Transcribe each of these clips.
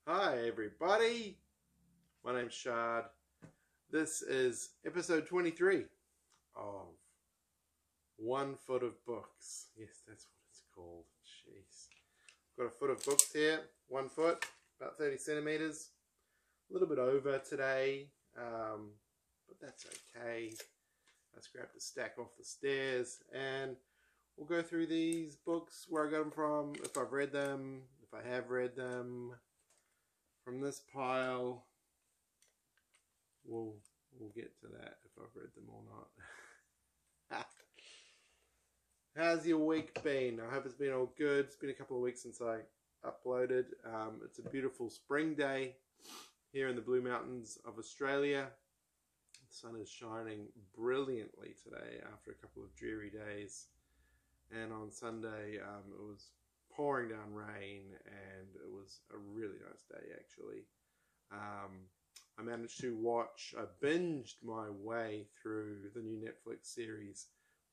Hi everybody, my name's Shard. This is episode 23 of 1 Foot of Books. Yes, that's what it's called. Jeez. Got a foot of books here, 1 foot, about 30 centimeters. A little bit over today, but that's okay. I just grabbed a stack off the stairs and we'll go through these books, where I got them from, if I've read them, if I have read them. From this pile, we'll get to that if I've read them or not. How's your week been? I hope it's been all good. It's been a couple of weeks since I uploaded. It's a beautiful spring day here in the Blue Mountains of Australia. The sun is shining brilliantly today after a couple of dreary days. And on Sunday, it was pouring down rain, and it was a really nice day actually. I managed to watch, I binged my way through the new Netflix series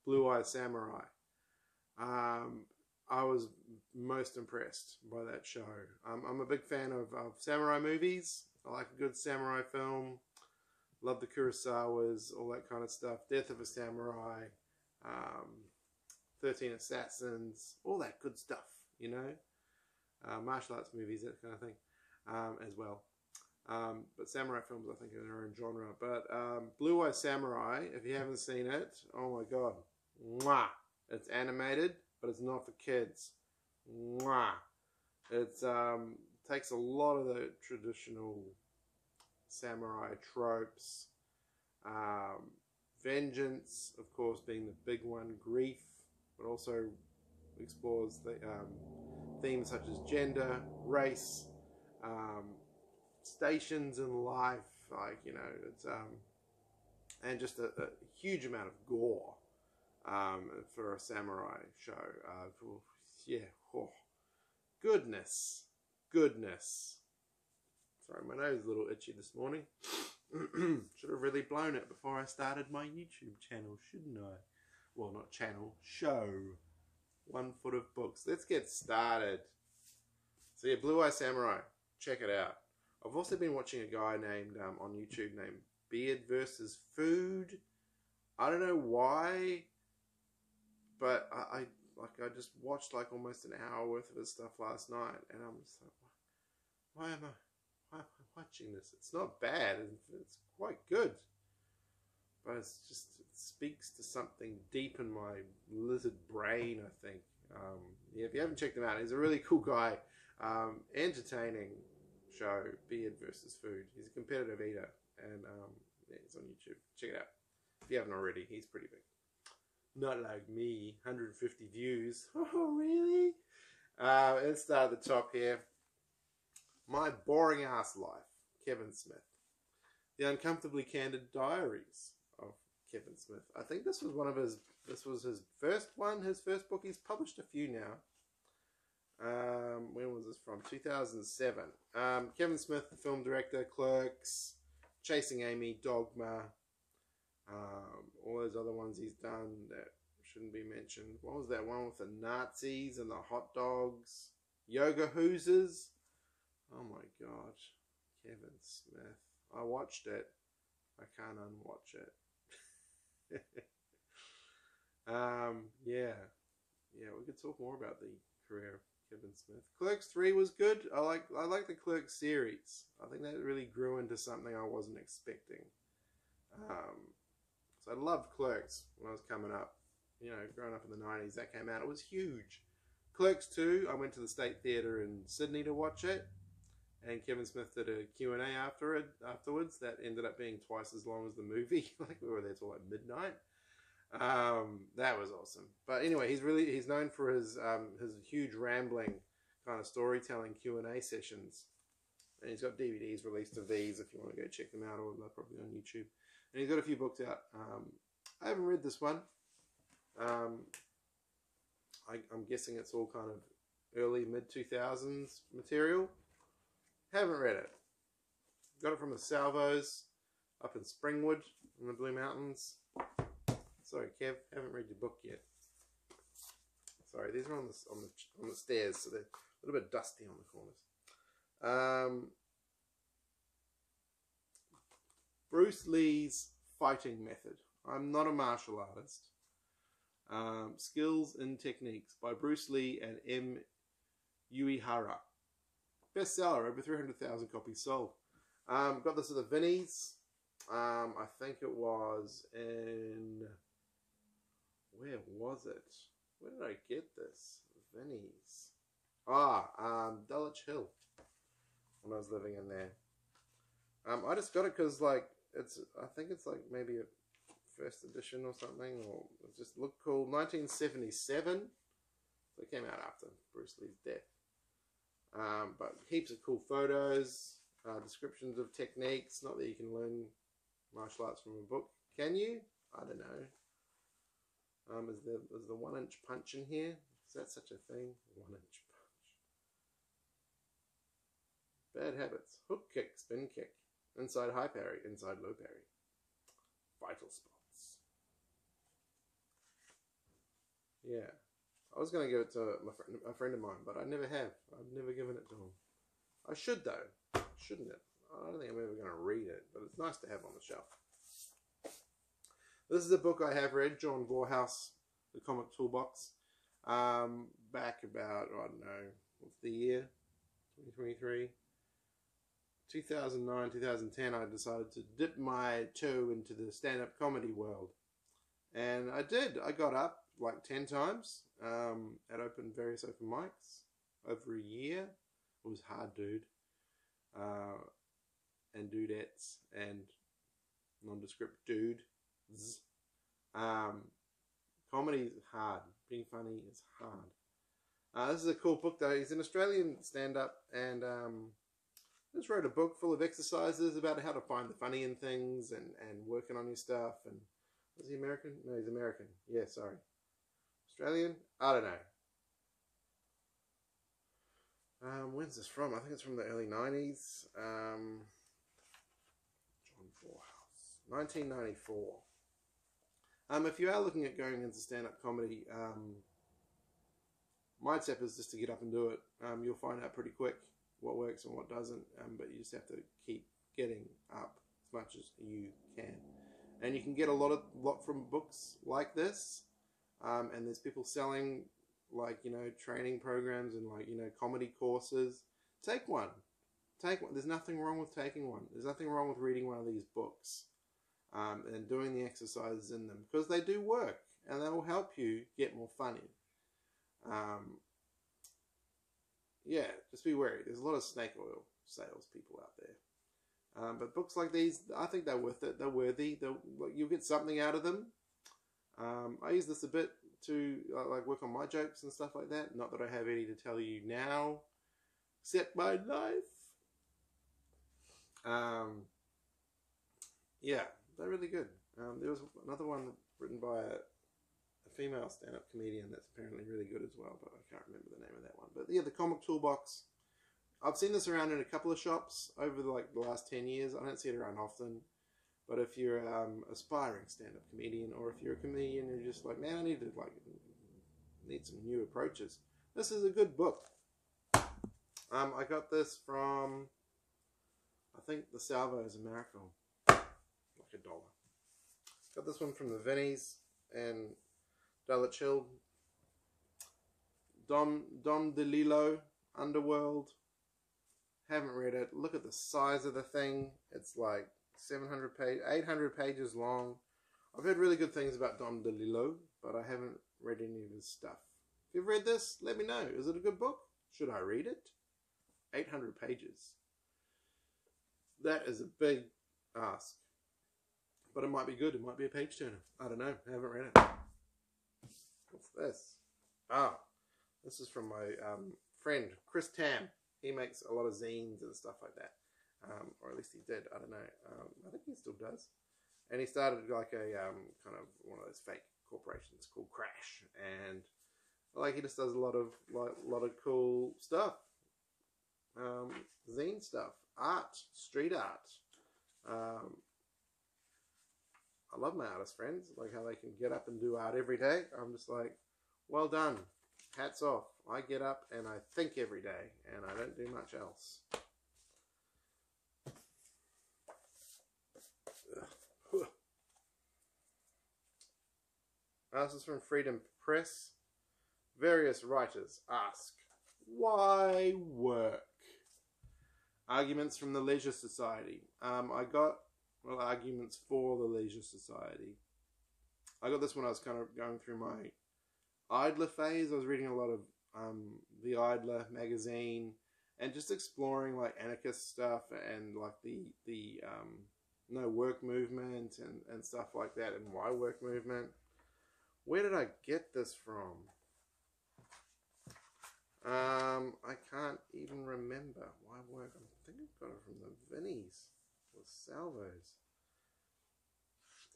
Blue Eye Samurai. I was most impressed by that show. I'm a big fan of samurai movies. I like a good samurai film. Love the Kurosawas, all that kind of stuff. Death of a Samurai, 13 Assassins, all that good stuff. You know, martial arts movies, that kind of thing, as well. But samurai films, I think, are their own genre. But Blue Eye Samurai, if you haven't seen it, oh my god, mwah! It's animated, but it's not for kids. Mwah! It takes a lot of the traditional samurai tropes. Vengeance, of course, being the big one. Grief, but also explores the themes such as gender, race, stations in life, like, you know, it's and just a huge amount of gore for a samurai show. Yeah, oh, goodness. Sorry, my nose is a little itchy this morning. Should have really blown it before I started my YouTube channel, shouldn't I? Well, not channel, show. 1 Foot of Books. Let's get started. So yeah, Blue Eye Samurai. Check it out. I've also been watching a guy named on YouTube named Beard vs. Food. I don't know why, but I just watched like almost an hour worth of his stuff last night, and I'm just like, why am I watching this? It's not bad. It's quite good. But it speaks to something deep in my lizard brain, I think. Yeah, if you haven't checked him out, he's a really cool guy. Entertaining show, Beard vs. Food. He's a competitive eater, and yeah, he's on YouTube. Check it out. If you haven't already, he's pretty big. Not like me, 150 views. Oh, really? Let's start at the top here. My Boring Ass Life, Kevin Smith. The Uncomfortably Candid Diaries of Kevin Smith. I think this was his first one, his first book. He's published a few now. When was this from? 2007. Kevin Smith, the film director, Clerks, Chasing Amy, Dogma, all those other ones he's done that shouldn't be mentioned. What was that one with the Nazis and the hot dogs? Yoga Hoosers? Oh my god. Kevin Smith. I watched it. I can't unwatch it. Yeah, we could talk more about the career of Kevin Smith. Clerks 3 was good. I like the Clerks series. I think that really grew into something I wasn't expecting. So I loved Clerks when I was coming up. You know, growing up in the 90s, that came out. It was huge. Clerks 2, I went to the State Theatre in Sydney to watch it. And Kevin Smith did a Q&A afterwards that ended up being twice as long as the movie. Like, we were there till like midnight. That was awesome. But anyway, he's known for his huge rambling kind of storytelling Q&A sessions. And he's got DVDs released of these if you want to go check them out, or they're probably on YouTube. And he's got a few books out. I haven't read this one. I'm guessing it's all kind of early, mid-2000s material. Haven't read it. Got it from the Salvos up in Springwood in the Blue Mountains. Sorry, Kev, haven't read your book yet. Sorry, these are on the stairs, so they're a little bit dusty on the corners. Bruce Lee's fighting method. I'm not a martial artist. Skills and Techniques by Bruce Lee and M. Uyehara. Bestseller, over 300,000 copies sold. Got this at the Vinnies. I think it was in... Where was it? Where did I get this? Vinnies. Dulwich Hill. When I was living in there. I just got it because, like, I think it's like maybe a first edition or something, or it just looked cool. 1977. So it came out after Bruce Lee's death. But heaps of cool photos, descriptions of techniques. Not that you can learn martial arts from a book. Can you? I don't know. Is the 1-inch punch in here? Is that such a thing? 1-inch punch. Bad habits. Hook kick, spin kick. Inside high parry, inside low parry. Vital spots. Yeah. I was going to give it to a friend of mine, but I never have. I've never given it to him. I should, though. Shouldn't it? I don't think I'm ever going to read it, but it's nice to have on the shelf. This is a book I have read, John Vorhaus, The Comic Toolbox. Back about, I don't know, what's the year? 2023? 2009, 2010, I decided to dip my toe into the stand-up comedy world. And I did. I got up like 10 times at various open mics over a year. It was hard, dude. And dudettes and nondescript dudes. Comedy is hard. Being funny is hard. This is a cool book though. He's an Australian stand-up and just wrote a book full of exercises about how to find the funny in things and working on your stuff. And was he American? No, he's American. Yeah, sorry. Australian? I don't know. When's this from? I think it's from the early 90s. John Vorhaus. 1994. If you are looking at going into stand-up comedy, my tip is just to get up and do it. You'll find out pretty quick what works and what doesn't, but you just have to keep getting up as much as you can. And you can get a lot from books like this, and there's people selling, like, you know, training programs and, like, you know, comedy courses. Take one. There's nothing wrong with taking one. There's nothing wrong with reading one of these books and doing the exercises in them, because they do work and they will help you get more funny. Yeah, just be wary. There's a lot of snake oil salespeople out there. But books like these, I think they're worth it. They're worthy. You'll get something out of them. I use this a bit to like work on my jokes and stuff like that. Not that I have any to tell you now, except my life. Yeah, they're really good. There was another one written by a female stand-up comedian that's apparently really good as well, but I can't remember the name of that one. But yeah, the Comic Toolbox. I've seen this around in a couple of shops over the last 10 years. I don't see it around often. But if you're aspiring stand-up comedian, or if you're a comedian and you're just like, man, I need some new approaches, this is a good book. I got this from, I think the Salvo is a miracle. Like $1. Got this one from the Vinnies and Dulwich Hill. DiLillo, Underworld. Haven't read it. Look at the size of the thing. It's like 800 pages long. I've heard really good things about DiLillo, but I haven't read any of his stuff. If you've read this, let me know. Is it a good book? Should I read it? 800 pages. That is a big ask. But it might be good. It might be a page turner. I don't know. I haven't read it. What's this? Oh, this is from my friend, Chris Tam. He makes a lot of zines and stuff like that. Or at least he did. I don't know. I think he still does. And he started like a kind of one of those fake corporations called Crash. And like he just does a lot of cool stuff. Zine stuff. Art. Street art. I love my artist friends, like how they can get up and do art every day. I'm just like, well done. Hats off. I get up and I think every day, and I don't do much else. This is from Freedom Press. Various writers ask, why work? Arguments from the Leisure Society. I got, well, arguments for the Leisure Society. I got this when I was kind of going through my Idler phase. I was reading a lot of the Idler magazine and just exploring like anarchist stuff and like the no work movement and stuff like that, and why work movement. Where did I get this from? I can't even remember. Why work? I think I got it from the Vinnies or Salvos.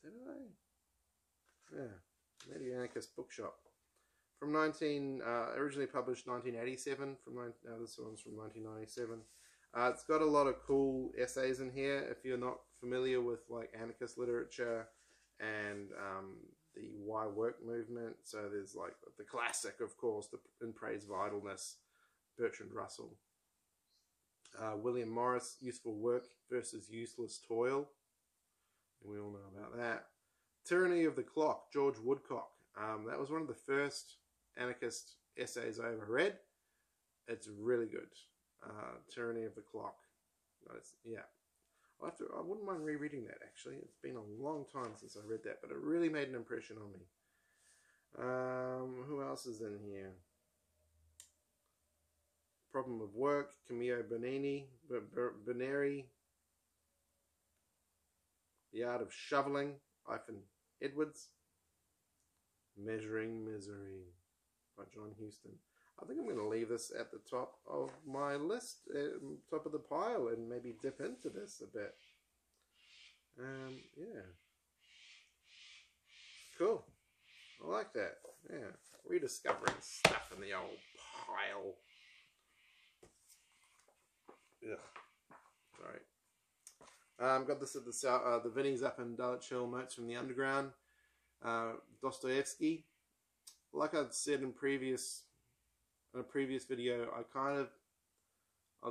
Did I? Yeah, maybe Anarchist Bookshop. From originally published 1987. This one's from 1997. It's got a lot of cool essays in here. If you're not familiar with like anarchist literature and the Why Work movement, so there's like the classic, of course, In Praise of Idleness, Bertrand Russell. William Morris, Useful Work versus Useless Toil. And we all know about that. Tyranny of the Clock, George Woodcock. That was one of the first anarchist essays I ever read. It's really good. Tyranny of the Clock. Yeah. I wouldn't mind rereading that, actually. It's been a long time since I read that, but it really made an impression on me. Who else is in here? Problem of Work, Camillo Bernini, The Art of Shoveling, Edwards. Measuring Misery by John Huston. I think I'm going to leave this at the top of my list, top of the pile, and maybe dip into this a bit. Yeah. Cool. I like that. Yeah. Rediscovering stuff in the old pile. Ugh. Sorry. Got this at the Vinnies up in Dulwich Hill, Notes from the Underground. Dostoyevsky. Like I've said in a previous video, I've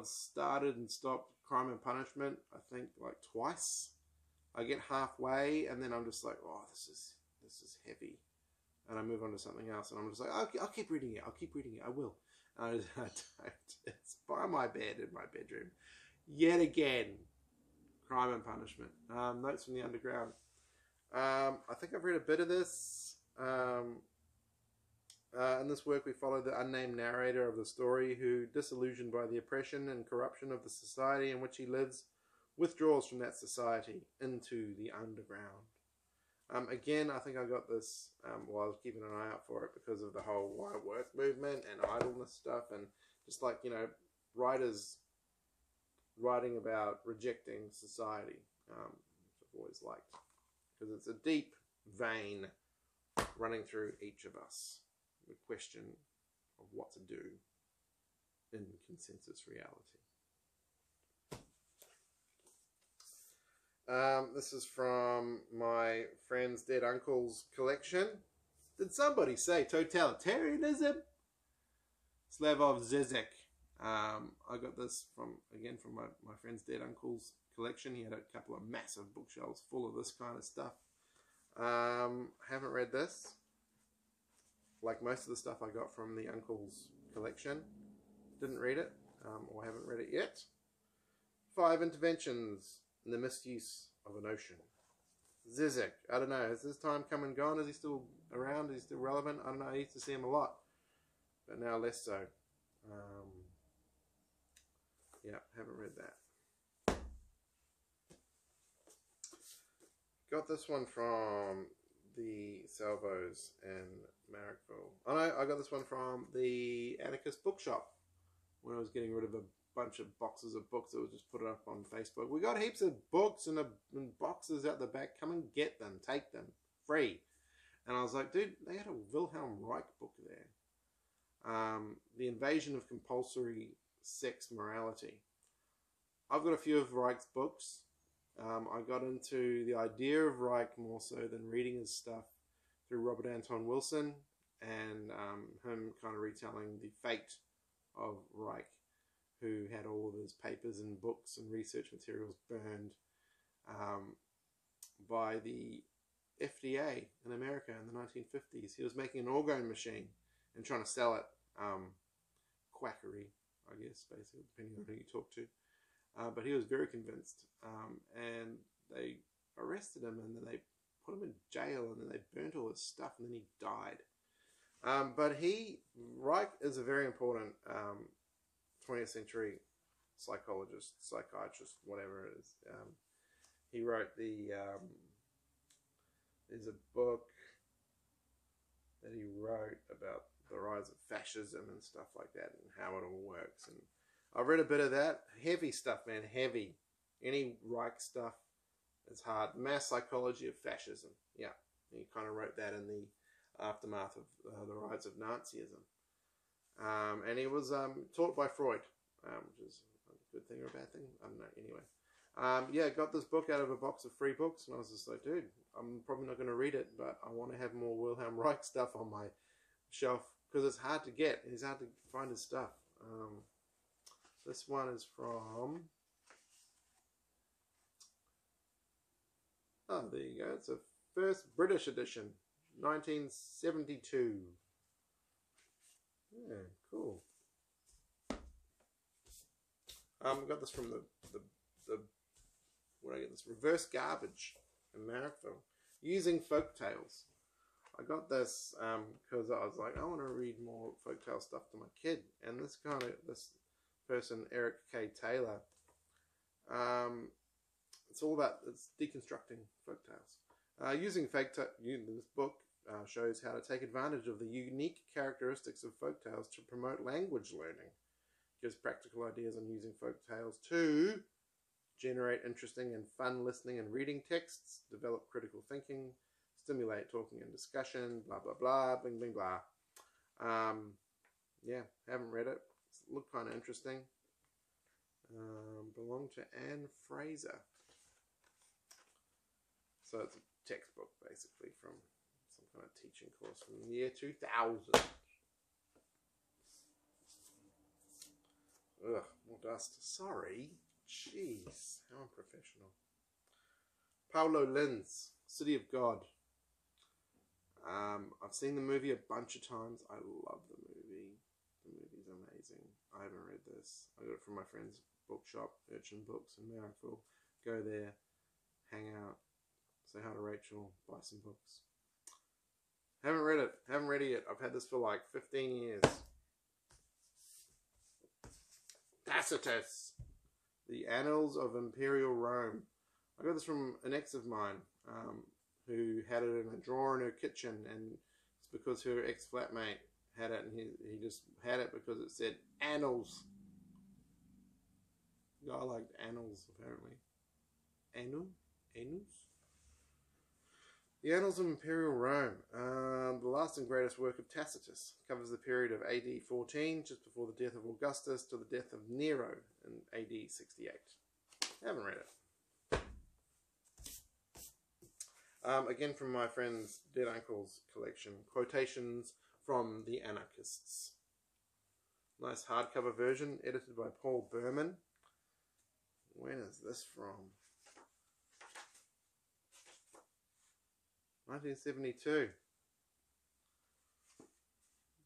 started and stopped Crime and Punishment, I think like twice. I get halfway and then I'm just like, oh, this is heavy, and I move on to something else, and I'm just like, I'll keep reading it, I will. I don't. It's by my bed in my bedroom yet again. Crime and Punishment. Notes from the Underground. I think I've read a bit of this. In this work, we follow the unnamed narrator of the story who, disillusioned by the oppression and corruption of the society in which he lives, withdraws from that society into the underground. Again, I think I got this while I was keeping an eye out for it because of the whole Why Work movement and idleness stuff, and just like, you know, writers writing about rejecting society, which I've always liked, because it's a deep vein running through each of us. The question of what to do in consensus reality. This is from my friend's dead uncle's collection. Did somebody say totalitarianism? Slavoj Zizek. I got this from my friend's dead uncle's collection. He had a couple of massive bookshelves full of this kind of stuff. Haven't read this. Like most of the stuff I got from the uncle's collection. Didn't read it, or haven't read it yet. 5 Interventions in the Misuse of an Ocean. Zizek. I don't know. Has his time come and gone? Is he still around? Is he still relevant? I don't know. I used to see him a lot, but now less so. Yeah, haven't read that. Got this one from the Salvos in Marrickville. Oh no, I got this one from the Anarchist Bookshop when I was getting rid of a bunch of boxes of books that was just put up on Facebook. We got heaps of books and boxes out the back. Come and get them. Take them. Free. And I was like, dude, they had a Wilhelm Reich book there. The Invasion of Compulsory Sex Morality. I've got a few of Reich's books. I got into the idea of Reich more so than reading his stuff through Robert Anton Wilson and him kind of retelling the fate of Reich, who had all of his papers and books and research materials burned by the FDA in America in the 1950s. He was making an orgone machine and trying to sell it. Quackery, I guess, basically, depending on who you talk to. But he was very convinced. And they arrested him, and then they put him in jail, and then they burnt all his stuff, and then he died. But Reich is a very important 20th century psychologist, psychiatrist, whatever it is. He wrote there's a book that he wrote about the rise of fascism and stuff like that and how it all works. And I've read a bit of that. Heavy stuff, man, heavy. Any Reich stuff is hard. Mass psychology of fascism. Yeah, he kind of wrote that in the aftermath of the rise of Nazism. And he was taught by Freud, which is a good thing or a bad thing. I don't know. Anyway, yeah, got this book out of a box of free books, and I was just like, dude, I'm probably not going to read it, but I want to have more Wilhelm Reich stuff on my shelf because it's hard to get. It's hard to find his stuff. This one is from... Oh, there you go. It's a first British edition, 1972. Yeah, cool. I got this from the where did I get this? Reverse Garbage in Marrickville. Using Folktales. I got this because I was like, I want to read more folktale stuff to my kid. And this person, Eric K. Taylor, it's all about, it's deconstructing folktales. This book shows how to take advantage of the unique characteristics of folktales to promote language learning. Gives practical ideas on using folktales to generate interesting and fun listening and reading texts, develop critical thinking, stimulate talking and discussion, blah, blah, blah, bling, bling, blah. Yeah, haven't read it. It looked kind of interesting. Belonged to Anne Fraser. So it's a textbook, basically, from some kind of teaching course from the year 2000. Ugh, more dust. Sorry. Jeez, how unprofessional. Paulo Lins, City of God. I've seen the movie a bunch of times. I love the movie. The movie's amazing. I haven't read this. I got it from my friend's bookshop, Urchin Books in Marrickville. Go there, hang out, say hi to Rachel, buy some books. Haven't read it. Haven't read it yet. I've had this for like 15 years. Tacitus, the Annals of Imperial Rome. I got this from an ex of mine who had it in a drawer in her kitchen, and it's because her ex-flatmate had it, and he just had it because it said Annals. The guy liked Annals, apparently. Annals? The Annals of Imperial Rome, the last and greatest work of Tacitus, covers the period of AD 14, just before the death of Augustus, to the death of Nero in AD 68. Haven't read it. Again from my friend's Dead Uncle's collection, Quotations from the Anarchists. Nice hardcover version, edited by Paul Berman. When is this from? 1972.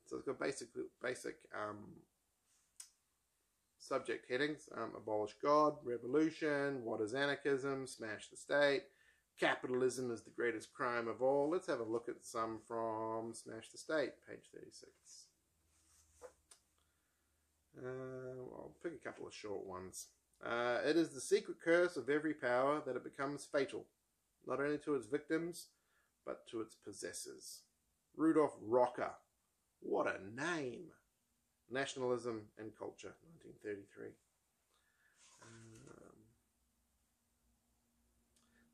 So it's got basic subject headings. Abolish God, revolution, what is anarchism, smash the state, capitalism is the greatest crime of all. Let's have a look at some from Smash the State, page 36. I'll pick a couple of short ones. It is the secret curse of every power that it becomes fatal, not only to its victims, but to its possessors. Rudolf Rocker. What a name. Nationalism and Culture, 1933.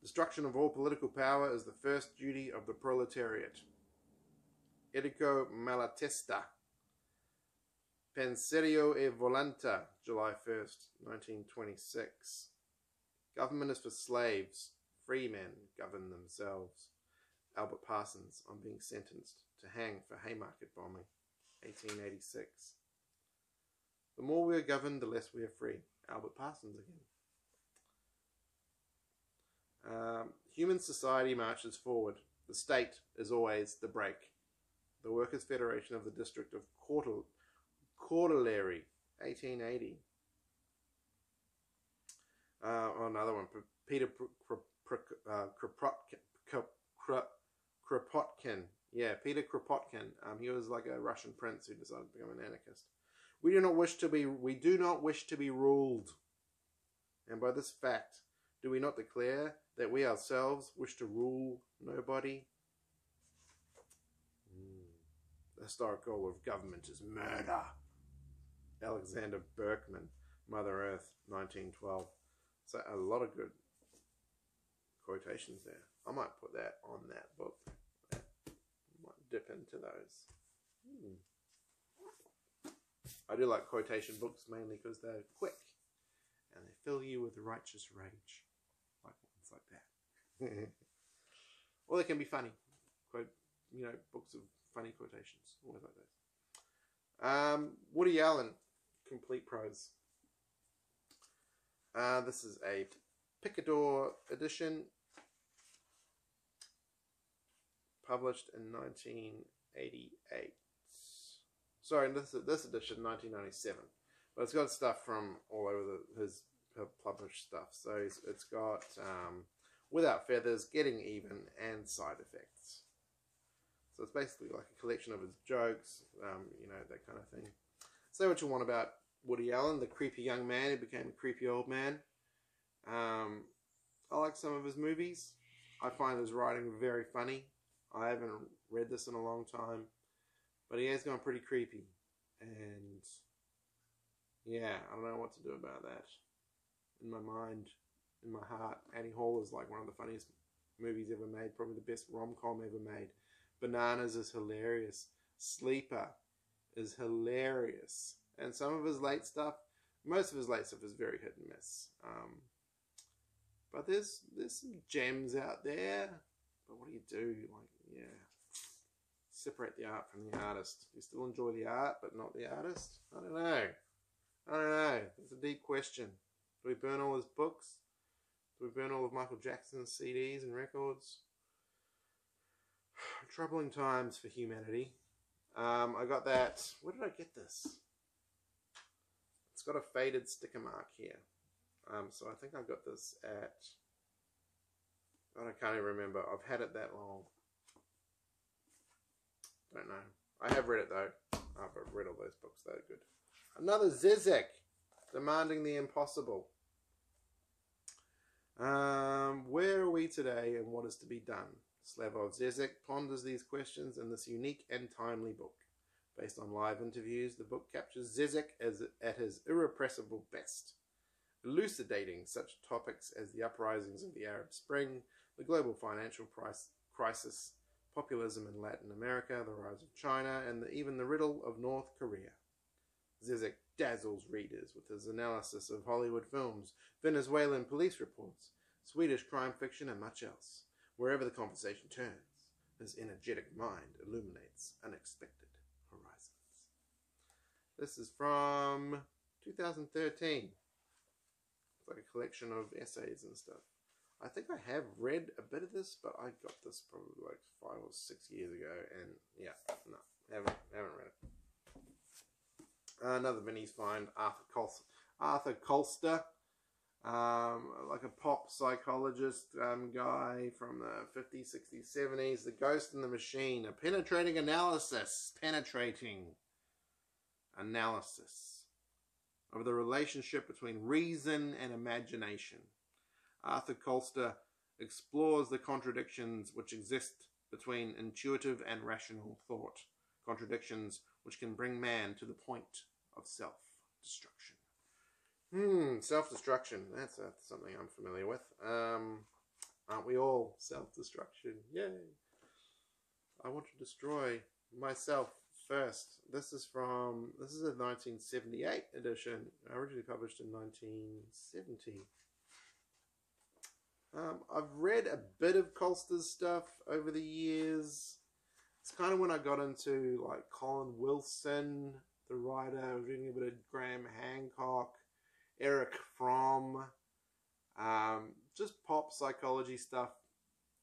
Destruction of all political power is the first duty of the proletariat. Edico Malatesta. Penserio e Volanta, July 1st, 1926. Government is for slaves. Free men govern themselves. Albert Parsons on being sentenced to hang for Haymarket bombing, 1886. The more we are governed, the less we are free. Albert Parsons again. Human society marches forward. The state is always the brake. The Workers' Federation of the District of Cordillera, 1880. Another one, Peter Kropotkin. Yeah, Peter Kropotkin. He was like a Russian prince who decided to become an anarchist. We do not wish to be ruled. And by this fact, do we not declare that we ourselves wish to rule nobody? The historic goal of government is murder. Alexander Berkman, Mother Earth, 1912. So a lot of good quotations there. I might put that on that book. I might dip into those. I do like quotation books mainly because they're quick and they fill you with righteous rage. Like ones like that. Or they can be funny. Books of funny quotations. Always like those. Woody Allen, Complete Prose. This is a Picador edition, published in 1988. Sorry, this edition, 1997. But it's got stuff from all over his published stuff. So it's got Without Feathers, Getting Even, and Side Effects. So it's basically like a collection of his jokes, that kind of thing. Say what you want about Woody Allen, the creepy young man who became a creepy old man. I like some of his movies. I find his writing very funny. I haven't read this in a long time, but he has gone pretty creepy. And yeah, I don't know what to do about that. In my mind, in my heart, Annie Hall is like one of the funniest movies ever made, probably the best rom-com ever made. Bananas is hilarious. Sleeper is hilarious. And some of his late stuff, most of his late stuff is very hit and miss. But there's some gems out there. But what do you do? Separate the art from the artist. You still enjoy the art, but not the artist? I don't know. It's a deep question. Do we burn all his books? Do we burn all of Michael Jackson's CDs and records? Troubling times for humanity. I got that. Where did I get this? It's got a faded sticker mark here. So I think I got this at... God, I can't even remember. I've had it that long. Don't know. I have read it though. I've read all those books. They're good. Another Zizek. Demanding the Impossible. Where are we today and what is to be done? Slavoj Zizek ponders these questions in this unique and timely book. Based on live interviews, the book captures Zizek at his irrepressible best, elucidating such topics as the uprisings of the Arab Spring, the global financial crisis, populism in Latin America, the rise of China, and even the riddle of North Korea. Zizek dazzles readers with his analysis of Hollywood films, Venezuelan police reports, Swedish crime fiction, and much else. Wherever the conversation turns, his energetic mind illuminates unexpected horizons. This is from 2013. It's like a collection of essays and stuff. I think I have read a bit of this, but I got this probably like 5 or 6 years ago, and yeah, no, haven't read it. Another Vinny's find, Arthur Koestler, like a pop psychologist guy from the 50s, 60s, 70s, The Ghost in the Machine, a penetrating analysis of the relationship between reason and imagination. Arthur Koestler explores the contradictions which exist between intuitive and rational thought, contradictions which can bring man to the point of self-destruction. Self-destruction, that's something I'm familiar with. Aren't we all? Self-destruction, yay! I want to destroy myself first. This is a 1978 edition, originally published in 1970. I've read a bit of Koestler's stuff over the years. It's kind of when I got into like Colin Wilson, the writer. I was reading a bit of Graham Hancock, Eric Fromm, just pop psychology stuff,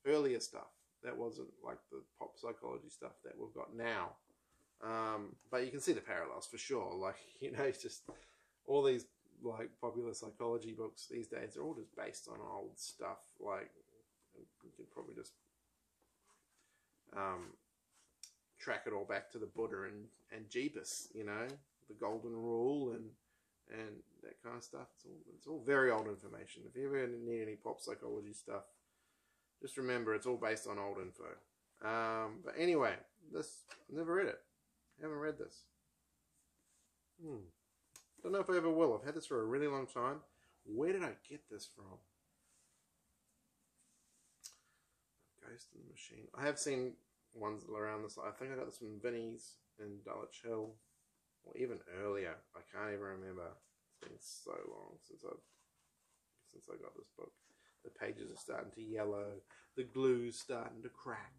earlier stuff. That wasn't like the pop psychology stuff that we've got now. But you can see the parallels for sure. Like, you know, it's just all these like popular psychology books these days are all just based on old stuff. Like, you can probably just track it all back to the Buddha and Jeebus, you know, the Golden Rule and that kind of stuff. It's all very old information. If you ever need any pop psychology stuff, just remember it's all based on old info. But anyway, this, never read it. Haven't read this. Don't know if I ever will. I've had this for a really long time. Where did I get this from? Ghost in the Machine. I have seen ones around this. I think I got this from Vinnie's in Dulwich Hill, or even earlier. I can't even remember. It's been so long since I got this book. The pages are starting to yellow. The glue's starting to crack.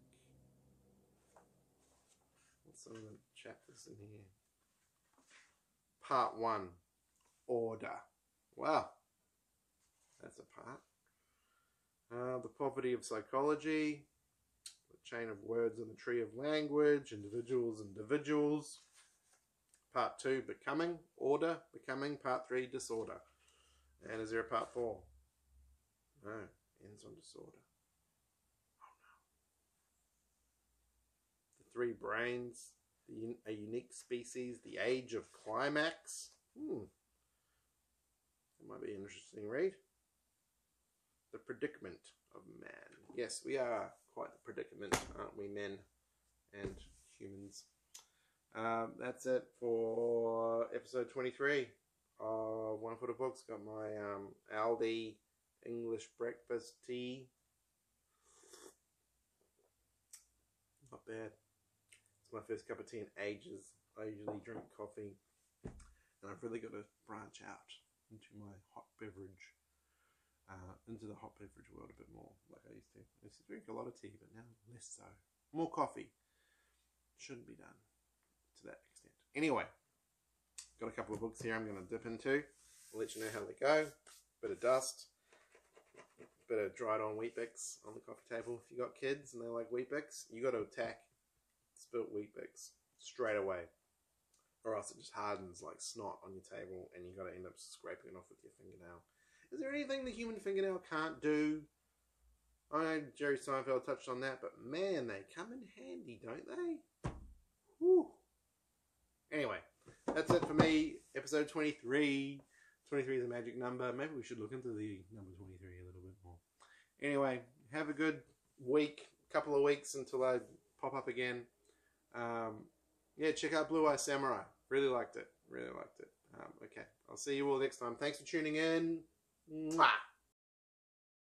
What's some of the chapters in here? Part 1. Order. Wow. That's a part. The Poverty of Psychology. The Chain of Words and the Tree of Language. Individuals. Part 2. Becoming. Order. Becoming. Part 3. Disorder. And is there a part 4? No. Ends on disorder. Oh no. The Three Brains. A Unique Species. The Age of Climax. That might be an interesting read. The Predicament of Man. Yes, we are quite the predicament, aren't we, men and humans? That's it for episode 23 of One Foot of Books. Got my Aldi English breakfast tea. Not bad. It's my first cup of tea in ages. I usually drink coffee, and I've really got to branch out into my hot beverage, into the hot beverage world a bit more, like I used to. I used to drink a lot of tea, but now less so. More coffee. Shouldn't be done to that extent. Anyway, got a couple of books here I'm going to dip into. I'll let you know how they go. Bit of dust. Bit of dried on Weet-Bix on the coffee table. If you got kids and they like Weet-Bix, you got to attack spilt Weet-Bix straight away, or else it just hardens like snot on your table and you got to end up scraping it off with your fingernail. Is there anything the human fingernail can't do? I know Jerry Seinfeld touched on that, but man, they come in handy, don't they? Whew. Anyway, that's it for me. Episode 23. 23 is a magic number. Maybe we should look into the number 23 a little bit more. Anyway, have a good week. Couple of weeks until I pop up again. Yeah, check out Blue Eye Samurai. Really liked it. Okay, I'll see you all next time. Thanks for tuning in. Mwah!